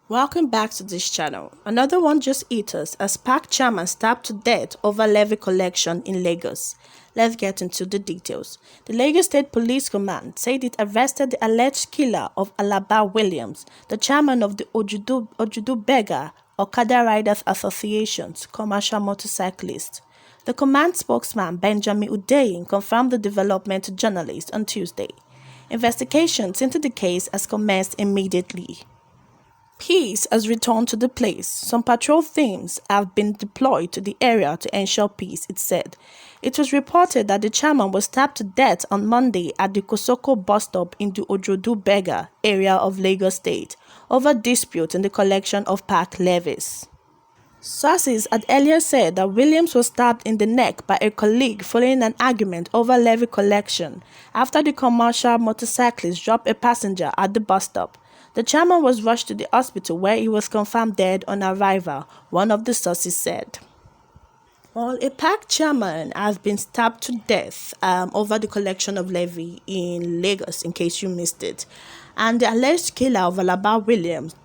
Welcome back to this channel. Another one just hit us as park chairman stabbed to death over Levy collection in Lagos. Let's get into the details. The Lagos State Police Command said it arrested the alleged killer of Alaba Williams, the chairman of the Ojudu Beggar Okada Riders Association's commercial motorcyclist. The command spokesman Benjamin Hundeyin confirmed the development to journalists on Tuesday. Investigations into the case has commenced immediately. Peace has returned to the place. Some patrol teams have been deployed to the area to ensure peace, it said. It was reported that the chairman was stabbed to death on Monday at the Kosoko bus stop in the Ojudu Beggar area of Lagos State over dispute in the collection of park levies. Sources had earlier said that Williams was stabbed in the neck by a colleague following an argument over levy collection after the commercial motorcyclist dropped a passenger at the bus stop. The chairman was rushed to the hospital where he was confirmed dead on arrival, one of the sources said. Well, a park chairman has been stabbed to death over the collection of levy in Lagos, in case you missed it. And the alleged killer of Alaba Williams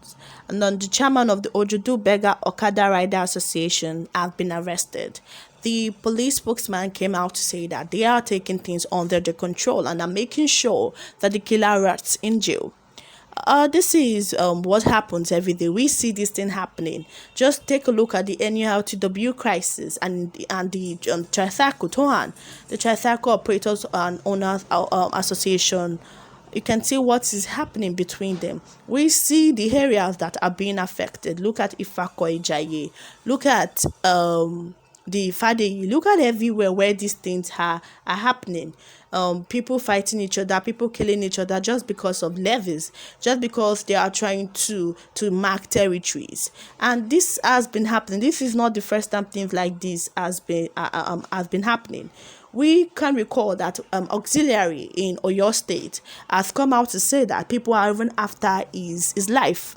and then the chairman of the Ojudu Beggar Okada Rider Association have been arrested. The police spokesman came out to say that they are taking things under their control and are making sure that the killer rots in jail. This is what happens every day. We see this thing happening. Just take a look at the NURTW crisis and the tricycle Tohan, the tricycle operators and owners association. You can see what is happening between them. We see the areas that are being affected. Look at Ifako Ijaye. Look at the Fade. Look at everywhere where these things are happening. People fighting each other, people killing each other just because of levies, just because they are trying to mark territories. And this has been happening. This is not the first time things like this has been happening. We can recall that auxiliary in Oyo State has come out to say that people are even after his life.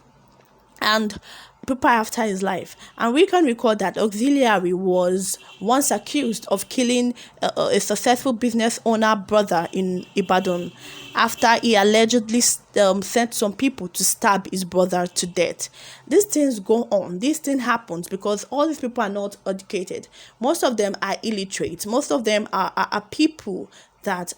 And people after his life. And we can recall that auxiliary was once accused of killing a successful business owner brother in Ibadan after he allegedly sent some people to stab his brother to death. These things go on. This thing happens because all these people are not educated. Most of them are illiterate. Most of them are people that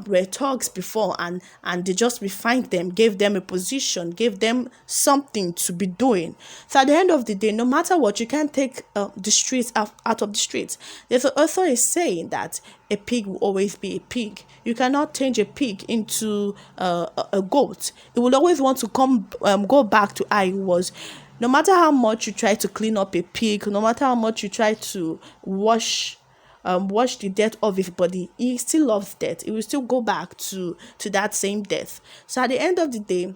were thugs before and they just refined them, gave them a position, gave them something to be doing. So at the end of the day, no matter what, you can't take the streets out of the streets. There's also a saying that a pig will always be a pig. You cannot change a pig into a goat. It will always want to go back to how it was. No matter how much you try to clean up a pig, no matter how much you try to wash the death of his body, he still loves death. He will still go back to that same death. So at the end of the day,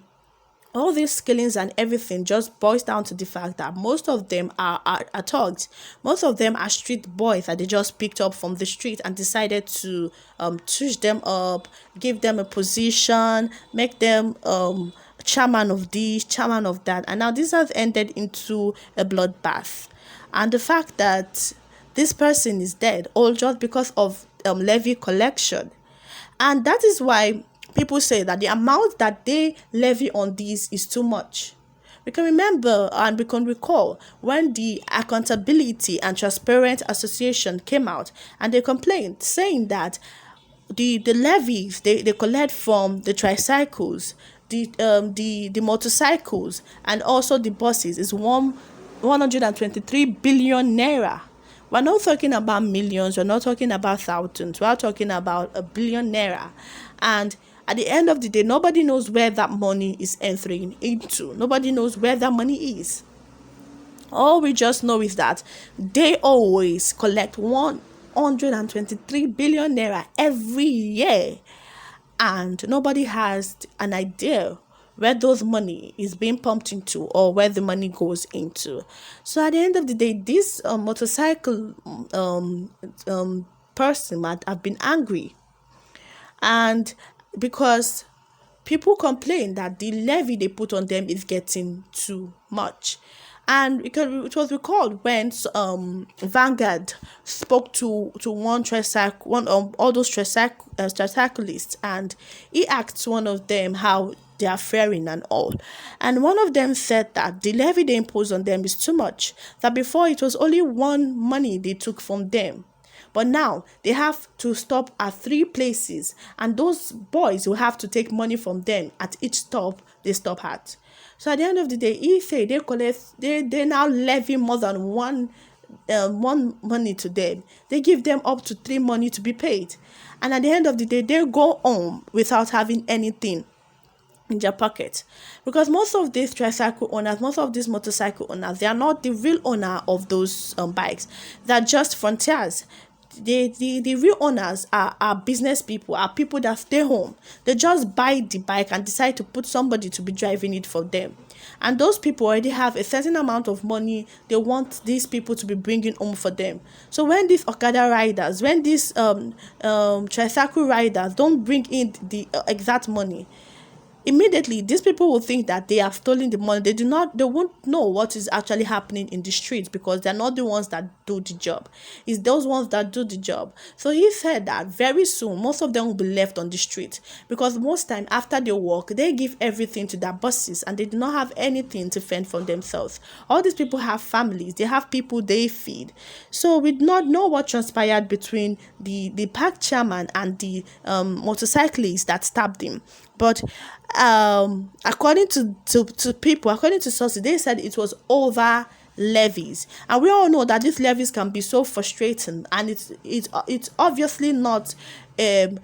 all these killings and everything just boils down to the fact that most of them are thugs. Most of them are street boys that they just picked up from the street and decided to touch them up, give them a position, make them chairman of this, chairman of that. And now this has ended into a bloodbath. And the fact that this person is dead all just because of levy collection. And that is why people say that the amount that they levy on these is too much. We can remember and we can recall when the Accountability and Transparent Association came out and they complained saying that the levies they collect from the tricycles, the motorcycles and also the buses is 123 billion naira. We're not talking about millions, we're not talking about thousands, we're talking about a billion naira. And at the end of the day, nobody knows where that money is entering into. Nobody knows where that money is. All we just know is that they always collect 123 billion naira every year. And nobody has an idea where those money is being pumped into or where the money goes into. So at the end of the day, this motorcycle person might have been angry. And because people complain that the levy they put on them is getting too much. And it was recalled when Vanguard spoke to one all those tricyclists, and he asked one of them how they are faring and all. And one of them said that the levy they impose on them is too much. That before it was only one money they took from them. But now they have to stop at 3 places, and those boys will have to take money from them at each stop they stop at. So at the end of the day, he said they now levy more than one money to them. They give them up to 3 money to be paid, and at the end of the day, they go home without having anything in their pocket, because most of these tricycle owners, most of these motorcycle owners, they are not the real owner of those bikes. They're just frontiers. The real owners are business people, are people that stay home. They just buy the bike and decide to put somebody to be driving it for them. And those people already have a certain amount of money they want these people to be bringing home for them. So when these Okada riders, when these tricycle riders don't bring in the exact money, immediately these people will think that they have stolen the money. They won't know what is actually happening in the streets, because they're not the ones that do the job. It's those ones that do the job. So he said that very soon most of them will be left on the street, because most time after they work, they give everything to their bosses and they do not have anything to fend for themselves. All these people have families, they have people they feed. So we do not know what transpired between the park chairman and the motorcyclist that stabbed him. But according to people, according to sources, they said it was over levies, and we all know that these levies can be so frustrating, and it's obviously not a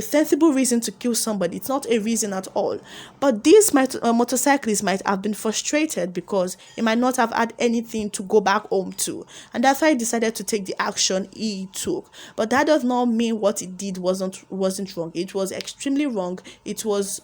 sensible reason to kill somebody. It's not a reason at all. But these motorcyclists might have been frustrated because he might not have had anything to go back home to, and that's why he decided to take the action he took. But that does not mean what he did wasn't wrong. It was extremely wrong. It was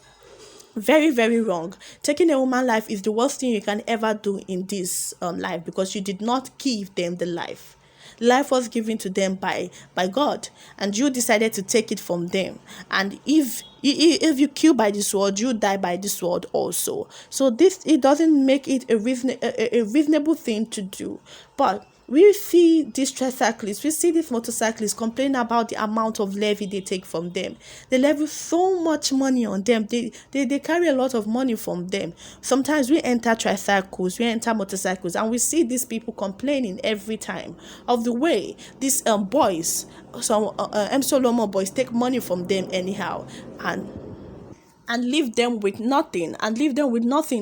very, very wrong. Taking a woman's life is the worst thing you can ever do in this life, because you did not give them the life. Life was given to them by God, and you decided to take it from them. And if you kill by the sword, you die by the sword also. So it doesn't make it a reasonable thing to do. But we see these tricyclists, we see these motorcyclists complain about the amount of levy they take from them. They levy so much money on them. They carry a lot of money from them. Sometimes we enter tricycles, we enter motorcycles, and we see these people complaining every time of the way these boys, some M. Solomon boys, take money from them anyhow, and leave them with nothing,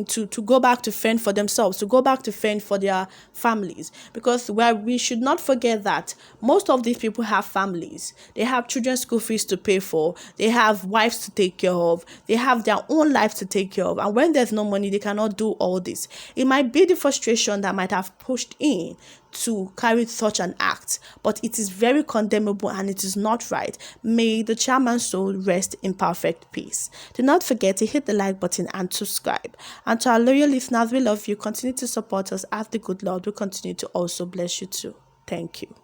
to go back to fend for themselves, to go back to fend for their families. Because we should not forget that most of these people have families. They have children's school fees to pay for, they have wives to take care of, they have their own lives to take care of, and when there's no money, they cannot do all this. It might be the frustration that might have pushed in to carry such an act, but it is very condemnable and it is not right. May the chairman's soul rest in perfect peace. Do not forget to hit the like button and subscribe. And to our loyal listeners, we love you. Continue to support us, as the good Lord will continue to also bless you too. Thank you.